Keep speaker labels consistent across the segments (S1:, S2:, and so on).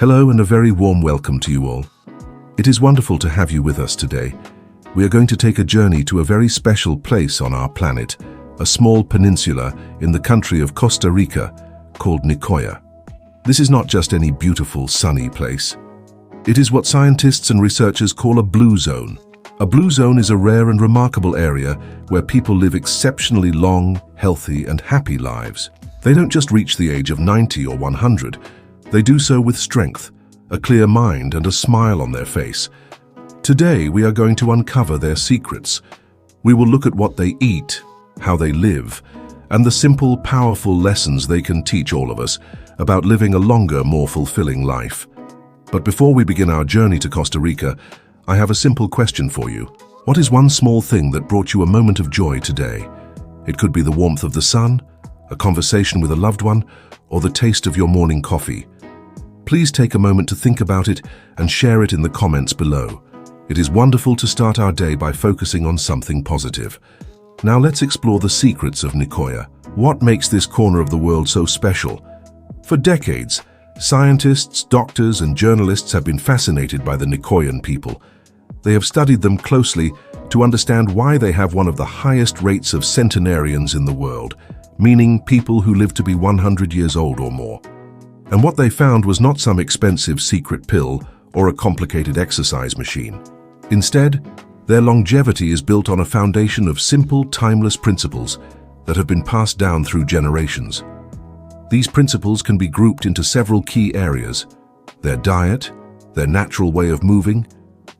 S1: Hello and a very warm welcome to you all. It is wonderful to have you with us today. We are going to take a journey to a very special place on our planet, a small peninsula in the country of Costa Rica called Nicoya. This is not just any beautiful, sunny place. It is what scientists and researchers call a blue zone. A blue zone is a rare and remarkable area where people live exceptionally long, healthy, and happy lives. They don't just reach the age of 90 or 100. They do so with strength, a clear mind, and a smile on their face. Today, we are going to uncover their secrets. We will look at what they eat, how they live, and the simple, powerful lessons they can teach all of us about living a longer, more fulfilling life. But before we begin our journey to Costa Rica, I have a simple question for you. What is one small thing that brought you a moment of joy today? It could be the warmth of the sun, a conversation with a loved one, or the taste of your morning coffee. Please take a moment to think about it and share it in the comments below. It is wonderful to start our day by focusing on something positive. Now let's explore the secrets of Nicoya. What makes this corner of the world so special? For decades, scientists, doctors, and journalists have been fascinated by the Nikkoyan people. They have studied them closely to understand why they have one of the highest rates of centenarians in the world, meaning people who live to be 100 years old or more. And what they found was not some expensive secret pill or a complicated exercise machine. Instead, their longevity is built on a foundation of simple, timeless principles that have been passed down through generations. These principles can be grouped into several key areas: their diet, their natural way of moving,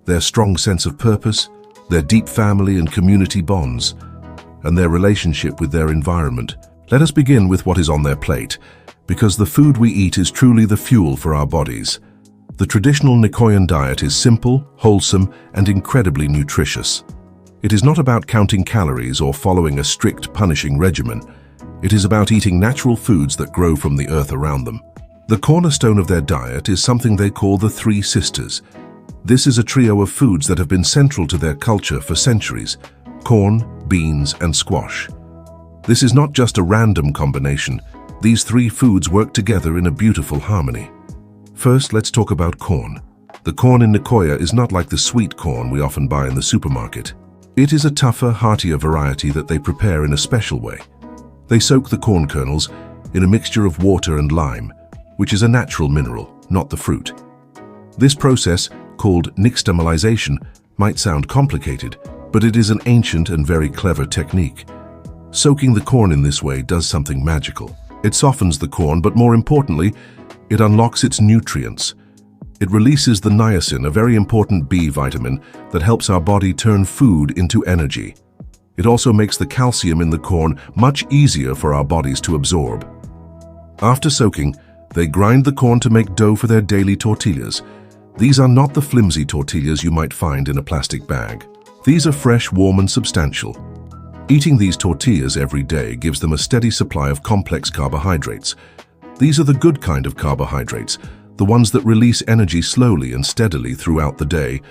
S1: their strong sense of purpose, their deep family and community bonds, and their relationship with their environment. Let us begin with what is on their plate, because the food we eat is truly the fuel for our bodies. The traditional Nikkoyan diet is simple, wholesome, and incredibly nutritious. It is not about counting calories or following a strict, punishing regimen. It is about eating natural foods that grow from the earth around them. The cornerstone of their diet is something they call the Three Sisters. This is a trio of foods that have been central to their culture for centuries: corn, beans, and squash. This is not just a random combination. These three foods work together in a beautiful harmony. First, let's talk about corn. The corn in Nicoya is not like the sweet corn we often buy in the supermarket. It is a tougher, heartier variety that they prepare in a special way. They soak the corn kernels in a mixture of water and lime, which is a natural mineral, not the fruit. This process, called nixtamalization, might sound complicated, but it is an ancient and very clever technique. Soaking the corn in this way does something magical. It softens the corn, but more importantly, it unlocks its nutrients. It releases the niacin, a very important B vitamin that helps our body turn food into energy. It also makes the calcium in the corn much easier for our bodies to absorb. After soaking, they grind the corn to make dough for their daily tortillas. These are not the flimsy tortillas you might find in a plastic bag. These are fresh, warm, and substantial. Eating these tortillas every day gives them a steady supply of complex carbohydrates. These are the good kind of carbohydrates, the ones that release energy slowly and steadily throughout the day,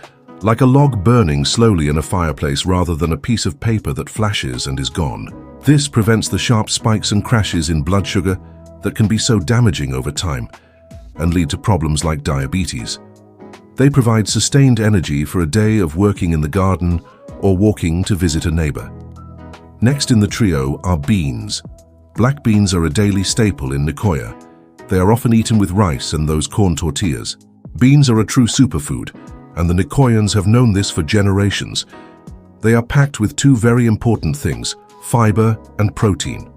S1: like a log burning slowly in a fireplace rather than a piece of paper that flashes and is gone. This prevents the sharp spikes and crashes in blood sugar that can be so damaging over time and lead to problems like diabetes. They provide sustained energy for a day of working in the garden or walking to visit a neighbor. Next in the trio are beans. Black beans are a daily staple in Nicoya. They are often eaten with rice and those corn tortillas. Beans are a true superfood, and the Nikkoyans have known this for generations. They are packed with two very important things: fiber and protein.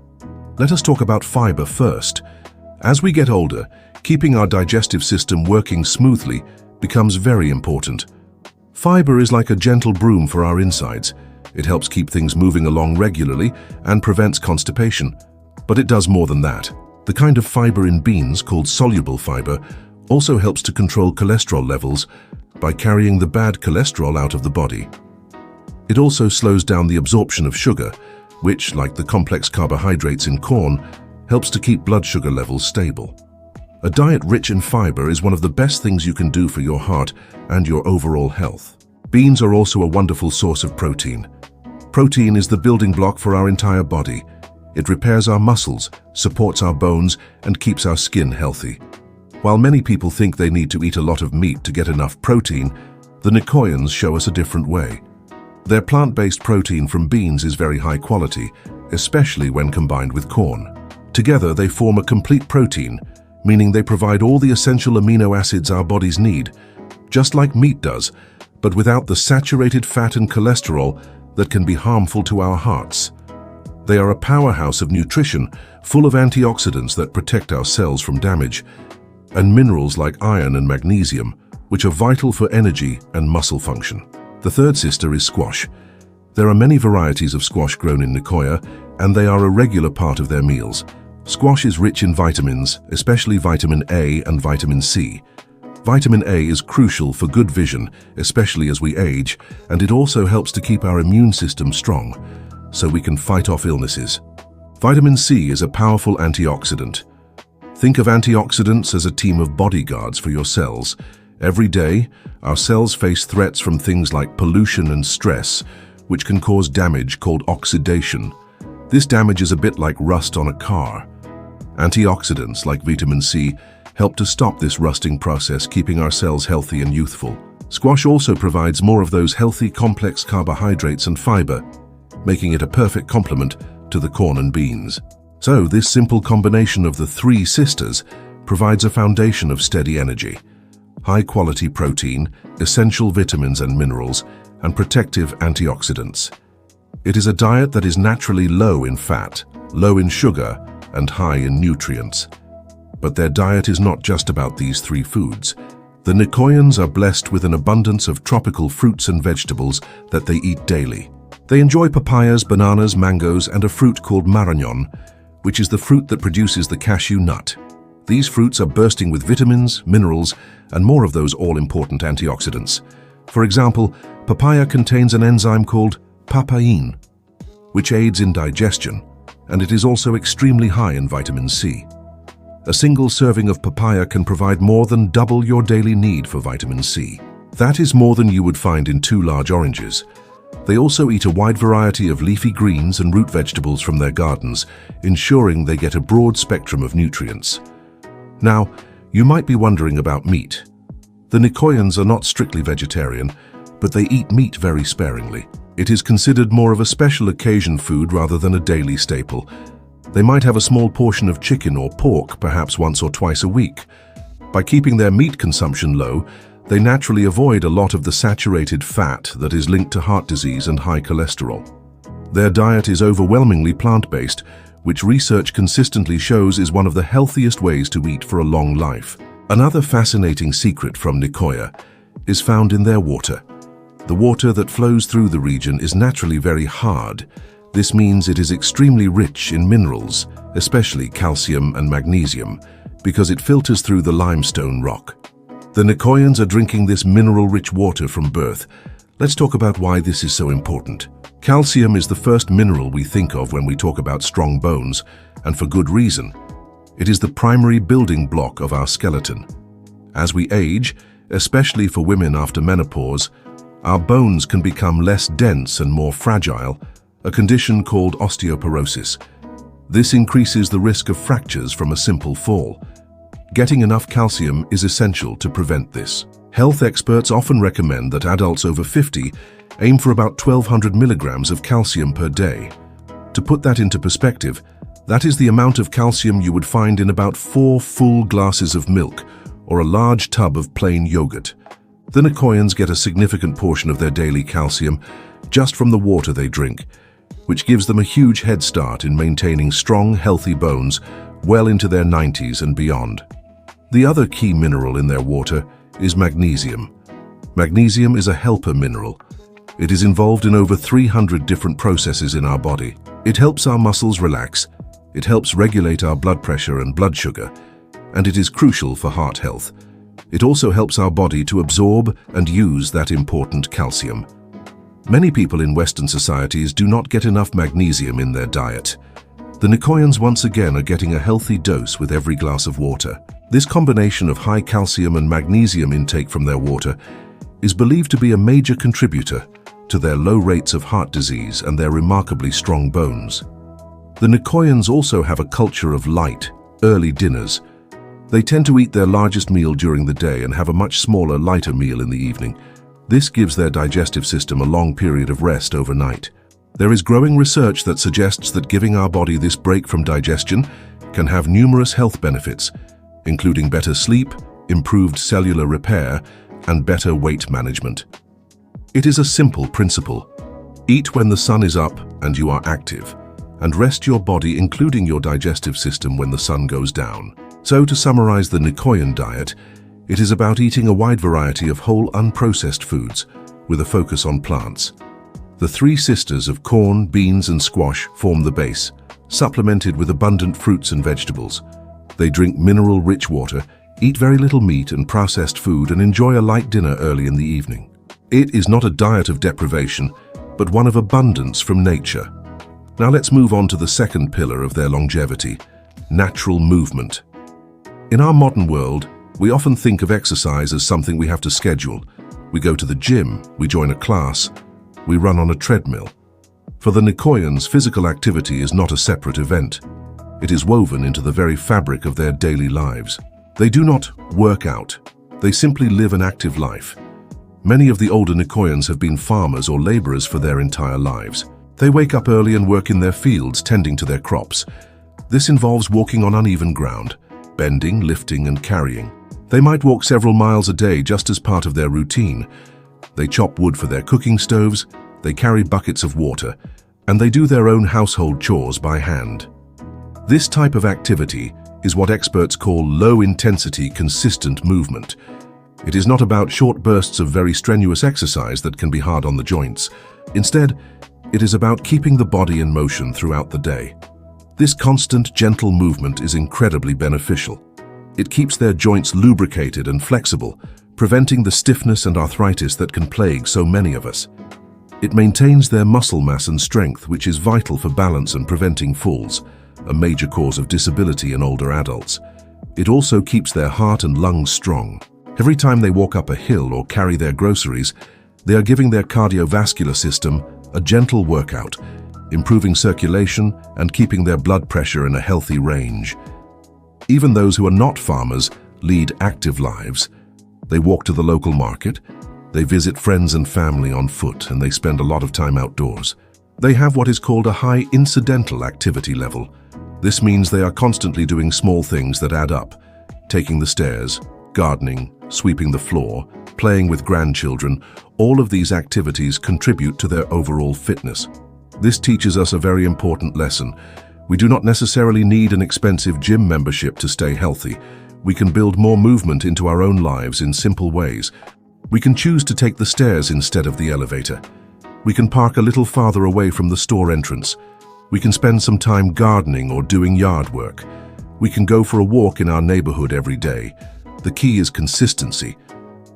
S1: Let us talk about fiber first. As we get older, keeping our digestive system working smoothly becomes very important. Fiber is like a gentle broom for our insides. It helps keep things moving along regularly and prevents constipation. But it does more than that. The kind of fiber in beans, called soluble fiber, also helps to control cholesterol levels by carrying the bad cholesterol out of the body. It also slows down the absorption of sugar, which, like the complex carbohydrates in corn, helps to keep blood sugar levels stable. A diet rich in fiber is one of the best things you can do for your heart and your overall health. Beans are also a wonderful source of protein. Protein is the building block for our entire body. It repairs our muscles, supports our bones, and keeps our skin healthy. While many people think they need to eat a lot of meat to get enough protein, the Nikkoyans show us a different way. Their plant-based protein from beans is very high quality, especially when combined with corn. Together, they form a complete protein, meaning they provide all the essential amino acids our bodies need, just like meat does, but without the saturated fat and cholesterol that can be harmful to our hearts. They are a powerhouse of nutrition, full of antioxidants that protect our cells from damage, and minerals like iron and magnesium, which are vital for energy and muscle function. The third sister is squash. There are many varieties of squash grown in Nicoya, and they are a regular part of their meals. Squash is rich in vitamins, especially vitamin A and vitamin C. Vitamin A is crucial for good vision, especially as we age, and it also helps to keep our immune system strong, so we can fight off illnesses. Vitamin C is a powerful antioxidant. Think of antioxidants as a team of bodyguards for your cells. Every day, our cells face threats from things like pollution and stress, which can cause damage called oxidation. This damage is a bit like rust on a car. Antioxidants like vitamin C help to stop this rusting process, keeping our cells healthy and youthful. Squash also provides more of those healthy complex carbohydrates and fiber, making it a perfect complement to the corn and beans. So this simple combination of the three sisters provides a foundation of steady energy, high-quality protein, essential vitamins and minerals, and protective antioxidants. It is a diet that is naturally low in fat, low in sugar, and high in nutrients. But their diet is not just about these three foods. The Nikkoyans are blessed with an abundance of tropical fruits and vegetables that they eat daily. They enjoy papayas, bananas, mangoes, and a fruit called marañón, which is the fruit that produces the cashew nut. These fruits are bursting with vitamins, minerals, and more of those all-important antioxidants. For example, papaya contains an enzyme called papain, which aids in digestion, and it is also extremely high in vitamin C. A single serving of papaya can provide more than double your daily need for vitamin C. That is more than you would find in 2 large oranges. They also eat a wide variety of leafy greens and root vegetables from their gardens, ensuring they get a broad spectrum of nutrients. Now, you might be wondering about meat. The Nikkoyans are not strictly vegetarian, but they eat meat very sparingly. It is considered more of a special occasion food rather than a daily staple. They might have a small portion of chicken or pork, perhaps once or twice a week. By keeping their meat consumption low, they naturally avoid a lot of the saturated fat that is linked to heart disease and high cholesterol. Their diet is overwhelmingly plant-based, which research consistently shows is one of the healthiest ways to eat for a long life. Another fascinating secret from Nicoya is found in their water. The water that flows through the region is naturally very hard. This means it is extremely rich in minerals, especially calcium and magnesium, because it filters through the limestone rock. The Nikkoyans are drinking this mineral-rich water from birth. Let's talk about why this is so important. Calcium is the first mineral we think of when we talk about strong bones, and for good reason. It is the primary building block of our skeleton. As we age, especially for women after menopause, our bones can become less dense and more fragile, a condition called osteoporosis. This increases the risk of fractures from a simple fall. Getting enough calcium is essential to prevent this. Health experts often recommend that adults over 50 aim for about 1,200 milligrams of calcium per day. To put that into perspective, that is the amount of calcium you would find in about 4 full glasses of milk or a large tub of plain yogurt. The Nikkoyans get a significant portion of their daily calcium just from the water they drink, which gives them a huge head start in maintaining strong, healthy bones well into their 90s and beyond. The other key mineral in their water is magnesium. Magnesium is a helper mineral. It is involved in over 300 different processes in our body. It helps our muscles relax, it helps regulate our blood pressure and blood sugar, and it is crucial for heart health. It also helps our body to absorb and use that important calcium. Many people in Western societies do not get enough magnesium in their diet. The Nikkoyans once again are getting a healthy dose with every glass of water. This combination of high calcium and magnesium intake from their water is believed to be a major contributor to their low rates of heart disease and their remarkably strong bones. The Nikkoyans also have a culture of light, early dinners. They tend to eat their largest meal during the day and have a much smaller, lighter meal in the evening. This gives their digestive system a long period of rest overnight. There is growing research that suggests that giving our body this break from digestion can have numerous health benefits, including better sleep, improved cellular repair, and better weight management. It is a simple principle. Eat when the sun is up and you are active, and rest your body, including your digestive system, when the sun goes down. So, to summarize the Nikkoyan diet, it is about eating a wide variety of whole, unprocessed foods, with a focus on plants. The three sisters of corn, beans, and squash form the base, supplemented with abundant fruits and vegetables. They drink mineral-rich water, eat very little meat and processed food, and enjoy a light dinner early in the evening. It is not a diet of deprivation, but one of abundance from nature. Now let's move on to the second pillar of their longevity: natural movement. In our modern world, we often think of exercise as something we have to schedule. We go to the gym, we join a class, we run on a treadmill. For the Nikkoyans, physical activity is not a separate event. It is woven into the very fabric of their daily lives. They do not work out. They simply live an active life. Many of the older Nikkoyans have been farmers or laborers for their entire lives. They wake up early and work in their fields, tending to their crops. This involves walking on uneven ground, bending, lifting, and carrying. They might walk several miles a day just as part of their routine. They chop wood for their cooking stoves, they carry buckets of water, and they do their own household chores by hand. This type of activity is what experts call low-intensity, consistent movement. It is not about short bursts of very strenuous exercise that can be hard on the joints. Instead, it is about keeping the body in motion throughout the day. This constant, gentle movement is incredibly beneficial. It keeps their joints lubricated and flexible, preventing the stiffness and arthritis that can plague so many of us. It maintains their muscle mass and strength, which is vital for balance and preventing falls, a major cause of disability in older adults. It also keeps their heart and lungs strong. Every time they walk up a hill or carry their groceries, they are giving their cardiovascular system a gentle workout, improving circulation and keeping their blood pressure in a healthy range. Even those who are not farmers lead active lives. They walk to the local market, they visit friends and family on foot, and they spend a lot of time outdoors. They have what is called a high incidental activity level. This means they are constantly doing small things that add up: taking the stairs, gardening, sweeping the floor, playing with grandchildren. All of these activities contribute to their overall fitness. This teaches us a very important lesson. We do not necessarily need an expensive gym membership to stay healthy. We can build more movement into our own lives in simple ways. We can choose to take the stairs instead of the elevator. We can park a little farther away from the store entrance. We can spend some time gardening or doing yard work. We can go for a walk in our neighborhood every day. The key is consistency.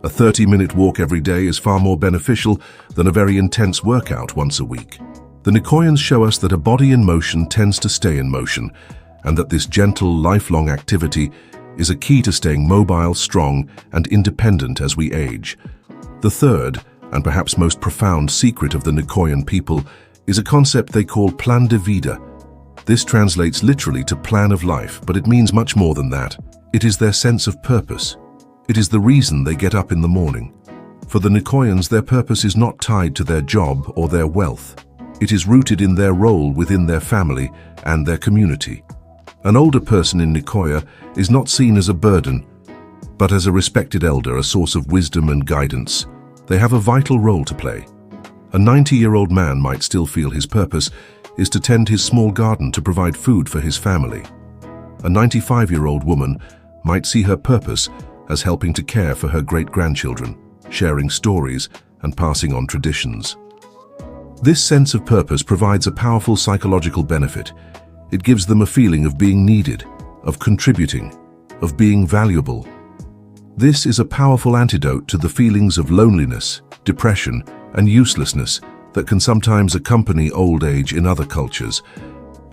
S1: A 30-minute walk every day is far more beneficial than a very intense workout once a week. The Nikkoyans show us that a body in motion tends to stay in motion, and that this gentle, lifelong activity is a key to staying mobile, strong, and independent as we age. The third, and perhaps most profound secret of the Nikkoyan people is a concept they call plan de vida. This translates literally to plan of life, but it means much more than that. It is their sense of purpose. It is the reason they get up in the morning. For the Nikkoyans, their purpose is not tied to their job or their wealth. It is rooted in their role within their family and their community. An older person in Nicoya is not seen as a burden, but as a respected elder, a source of wisdom and guidance. They have a vital role to play. A 90-year-old man might still feel his purpose is to tend his small garden to provide food for his family. A 95-year-old woman might see her purpose as helping to care for her great-grandchildren, sharing stories and passing on traditions. This sense of purpose provides a powerful psychological benefit. It gives them a feeling of being needed, of contributing, of being valuable. This is a powerful antidote to the feelings of loneliness, depression, and uselessness that can sometimes accompany old age in other cultures.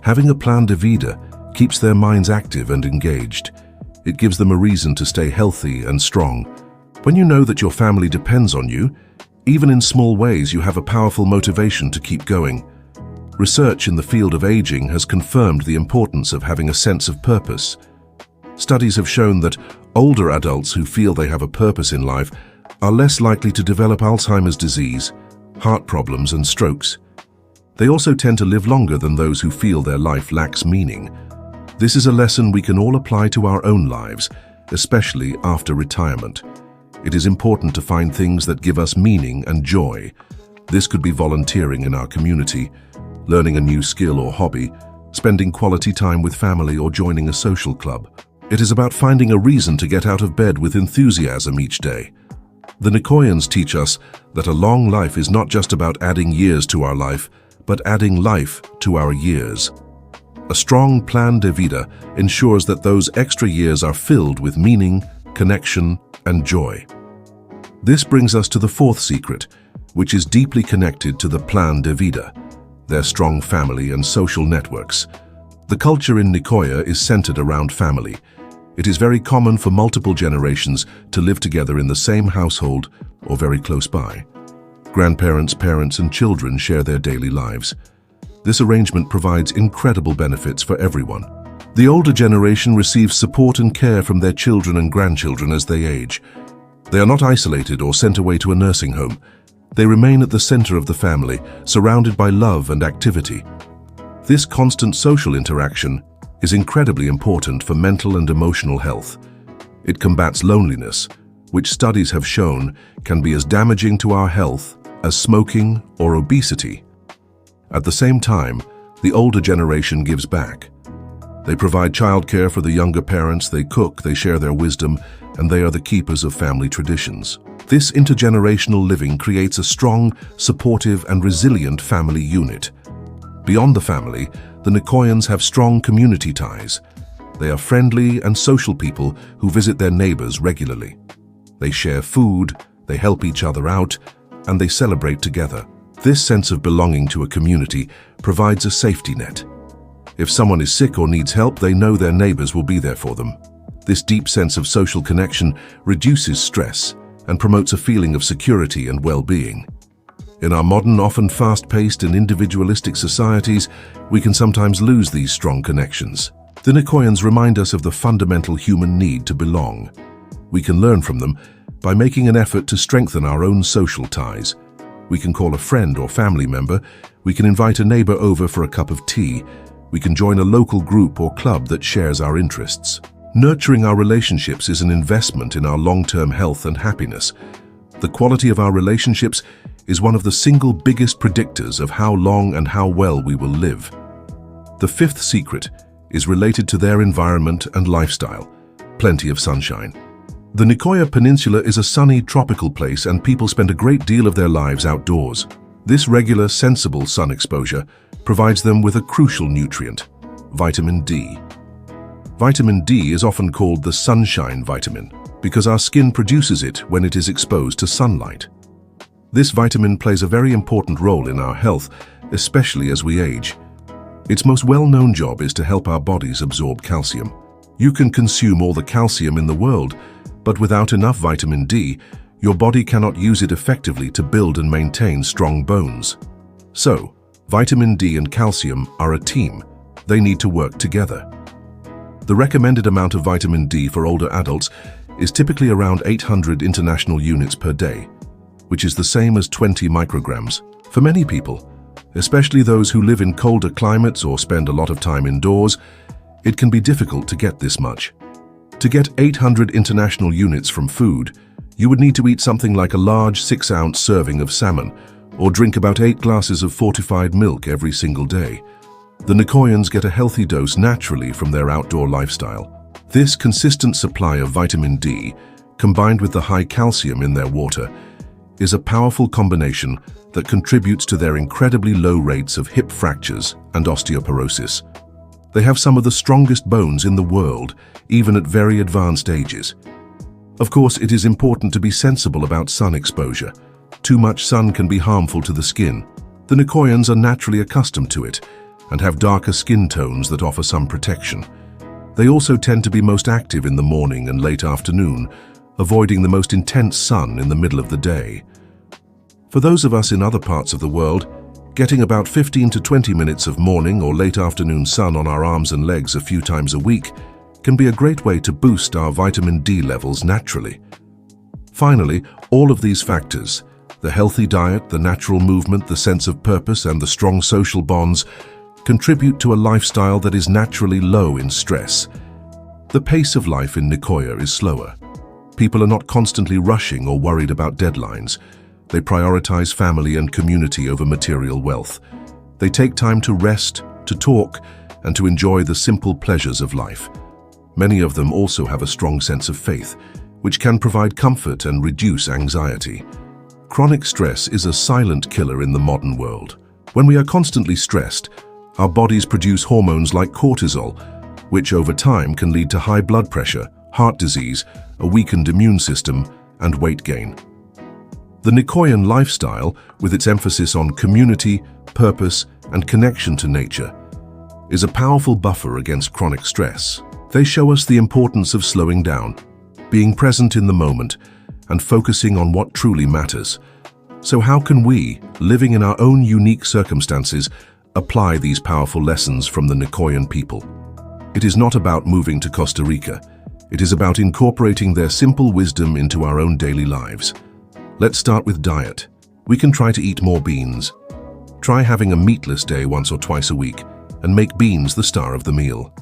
S1: Having a plan de vida keeps their minds active and engaged. It gives them a reason to stay healthy and strong. When you know that your family depends on you, even in small ways, you have a powerful motivation to keep going. Research in the field of aging has confirmed the importance of having a sense of purpose. Studies have shown that older adults who feel they have a purpose in life are less likely to develop Alzheimer's disease, heart problems, and strokes. They also tend to live longer than those who feel their life lacks meaning. This is a lesson we can all apply to our own lives, especially after retirement. It is important to find things that give us meaning and joy. This could be volunteering in our community, learning a new skill or hobby, spending quality time with family, or joining a social club. It is about finding a reason to get out of bed with enthusiasm each day. The Nikkoyans teach us that a long life is not just about adding years to our life, but adding life to our years. A strong plan de vida ensures that those extra years are filled with meaning, connection, and joy. This brings us to the fourth secret, which is deeply connected to the plan de vida, their strong family and social networks. The culture in Nicoya is centered around family. It is very common for multiple generations to live together in the same household or very close by. Grandparents, parents, and children share their daily lives. This arrangement provides incredible benefits for everyone. The older generation receives support and care from their children and grandchildren as they age. They are not isolated or sent away to a nursing home. They remain at the center of the family, surrounded by love and activity. This constant social interaction is incredibly important for mental and emotional health. It combats loneliness, which studies have shown can be as damaging to our health as smoking or obesity. At the same time, the older generation gives back. They provide childcare for the younger parents, they cook, they share their wisdom, and they are the keepers of family traditions. This intergenerational living creates a strong, supportive, and resilient family unit. Beyond the family, the Nikkoyans have strong community ties. They are friendly and social people who visit their neighbors regularly. They share food, they help each other out, and they celebrate together. This sense of belonging to a community provides a safety net. If someone is sick or needs help, they know their neighbors will be there for them. This deep sense of social connection reduces stress and promotes a feeling of security and well-being. In our modern, often fast-paced and individualistic societies, we can sometimes lose these strong connections. The Nikkoyans remind us of the fundamental human need to belong. We can learn from them by making an effort to strengthen our own social ties. We can call a friend or family member, we can invite a neighbor over for a cup of tea, we can join a local group or club that shares our interests. Nurturing our relationships is an investment in our long-term health and happiness. The quality of our relationships is one of the single biggest predictors of how long and how well we will live. The fifth secret is related to their environment and lifestyle: plenty of sunshine. The Nicoya Peninsula is a sunny, tropical place, and people spend a great deal of their lives outdoors. This regular, sensible sun exposure provides them with a crucial nutrient: vitamin D. Vitamin D is often called the sunshine vitamin because our skin produces it when it is exposed to sunlight. This vitamin plays a very important role in our health, especially as we age. Its most well-known job is to help our bodies absorb calcium. You can consume all the calcium in the world, but without enough vitamin D, your body cannot use it effectively to build and maintain strong bones. So, vitamin D and calcium are a team. They need to work together. The recommended amount of vitamin D for older adults is typically around 800 international units per day, which is the same as 20 micrograms. For many people, especially those who live in colder climates or spend a lot of time indoors, it can be difficult to get this much. To get 800 international units from food, you would need to eat something like a large 6-ounce serving of salmon, or drink about 8 glasses of fortified milk every single day. The Nikkoyans get a healthy dose naturally from their outdoor lifestyle. This consistent supply of vitamin D, combined with the high calcium in their water, is a powerful combination that contributes to their incredibly low rates of hip fractures and osteoporosis. They have some of the strongest bones in the world, even at very advanced ages. Of course, it is important to be sensible about sun exposure. Too much sun can be harmful to the skin. The Nikkoyans are naturally accustomed to it and have darker skin tones that offer some protection. They also tend to be most active in the morning and late afternoon, avoiding the most intense sun in the middle of the day. For those of us in other parts of the world, getting about 15 to 20 minutes of morning or late afternoon sun on our arms and legs a few times a week can be a great way to boost our vitamin D levels naturally. Finally, all of these factors, the healthy diet, the natural movement, the sense of purpose, and the strong social bonds, contribute to a lifestyle that is naturally low in stress. The pace of life in Nicoya is slower. People are not constantly rushing or worried about deadlines. They prioritize family and community over material wealth. They take time to rest, to talk, and to enjoy the simple pleasures of life. Many of them also have a strong sense of faith, which can provide comfort and reduce anxiety. Chronic stress is a silent killer in the modern world. When we are constantly stressed, our bodies produce hormones like cortisol, which over time can lead to high blood pressure, heart disease, a weakened immune system, and weight gain. The Nikkoyan lifestyle, with its emphasis on community, purpose, and connection to nature, is a powerful buffer against chronic stress. They show us the importance of slowing down, being present in the moment, and focusing on what truly matters. So how can we, living in our own unique circumstances, apply these powerful lessons from the Nikkoyan people? It is not about moving to Costa Rica. It is about incorporating their simple wisdom into our own daily lives. Let's start with diet. We can try to eat more beans. Try having a meatless day once or twice a week and make beans the star of the meal.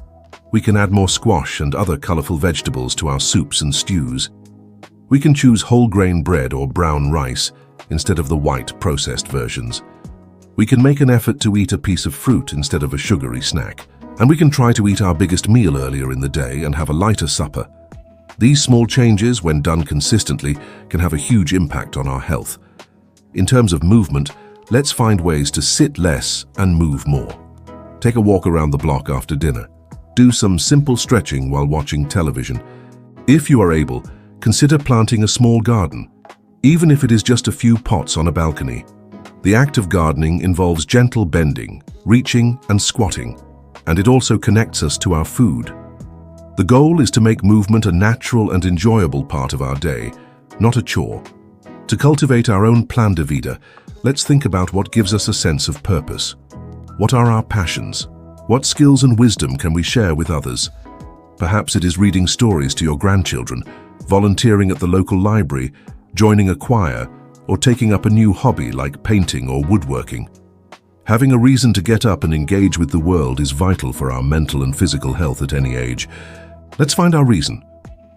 S1: We can add more squash and other colorful vegetables to our soups and stews. We can choose whole grain bread or brown rice instead of the white processed versions. We can make an effort to eat a piece of fruit instead of a sugary snack. And we can try to eat our biggest meal earlier in the day and have a lighter supper. These small changes, when done consistently, can have a huge impact on our health. In terms of movement, let's find ways to sit less and move more. Take a walk around the block after dinner. Do some simple stretching while watching television. If you are able, consider planting a small garden, even if it is just a few pots on a balcony. The act of gardening involves gentle bending, reaching, and squatting, and it also connects us to our food. The goal is to make movement a natural and enjoyable part of our day, not a chore. To cultivate our own plan de vida, let's think about what gives us a sense of purpose. What are our passions? What skills and wisdom can we share with others? Perhaps it is reading stories to your grandchildren, volunteering at the local library, joining a choir, or taking up a new hobby like painting or woodworking. Having a reason to get up and engage with the world is vital for our mental and physical health at any age. Let's find our reason.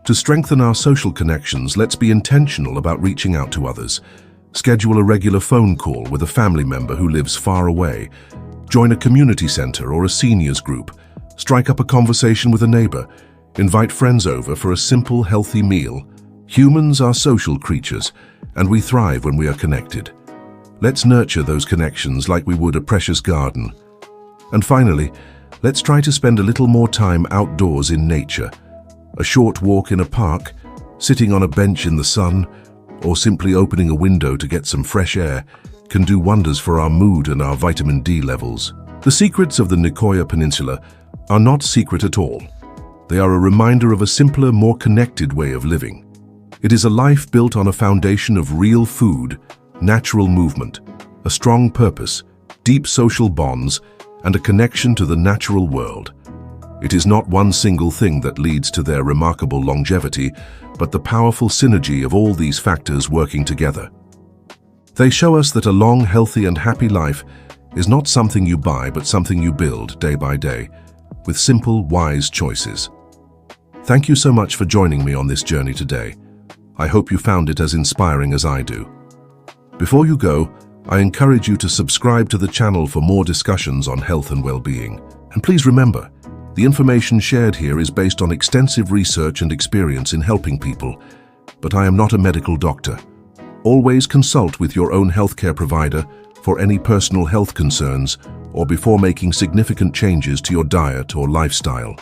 S1: To strengthen our social connections, let's be intentional about reaching out to others. Schedule a regular phone call with a family member who lives far away. Join a community center or a seniors group. Strike up a conversation with a neighbor. Invite friends over for a simple, healthy meal. Humans are social creatures, and we thrive when we are connected. Let's nurture those connections like we would a precious garden. And finally, let's try to spend a little more time outdoors in nature. A short walk in a park, sitting on a bench in the sun, or simply opening a window to get some fresh air can do wonders for our mood and our vitamin D levels. The secrets of the Nicoya Peninsula are not secret at all. They are a reminder of a simpler, more connected way of living. It is a life built on a foundation of real food, natural movement, a strong purpose, deep social bonds, and a connection to the natural world. It is not one single thing that leads to their remarkable longevity, but the powerful synergy of all these factors working together. They show us that a long, healthy, and happy life is not something you buy, but something you build day by day, with simple, wise choices. Thank you so much for joining me on this journey today. I hope you found it as inspiring as I do. Before you go, I encourage you to subscribe to the channel for more discussions on health and well-being. And please remember, the information shared here is based on extensive research and experience in helping people, but I am not a medical doctor. Always consult with your own healthcare provider for any personal health concerns or before making significant changes to your diet or lifestyle.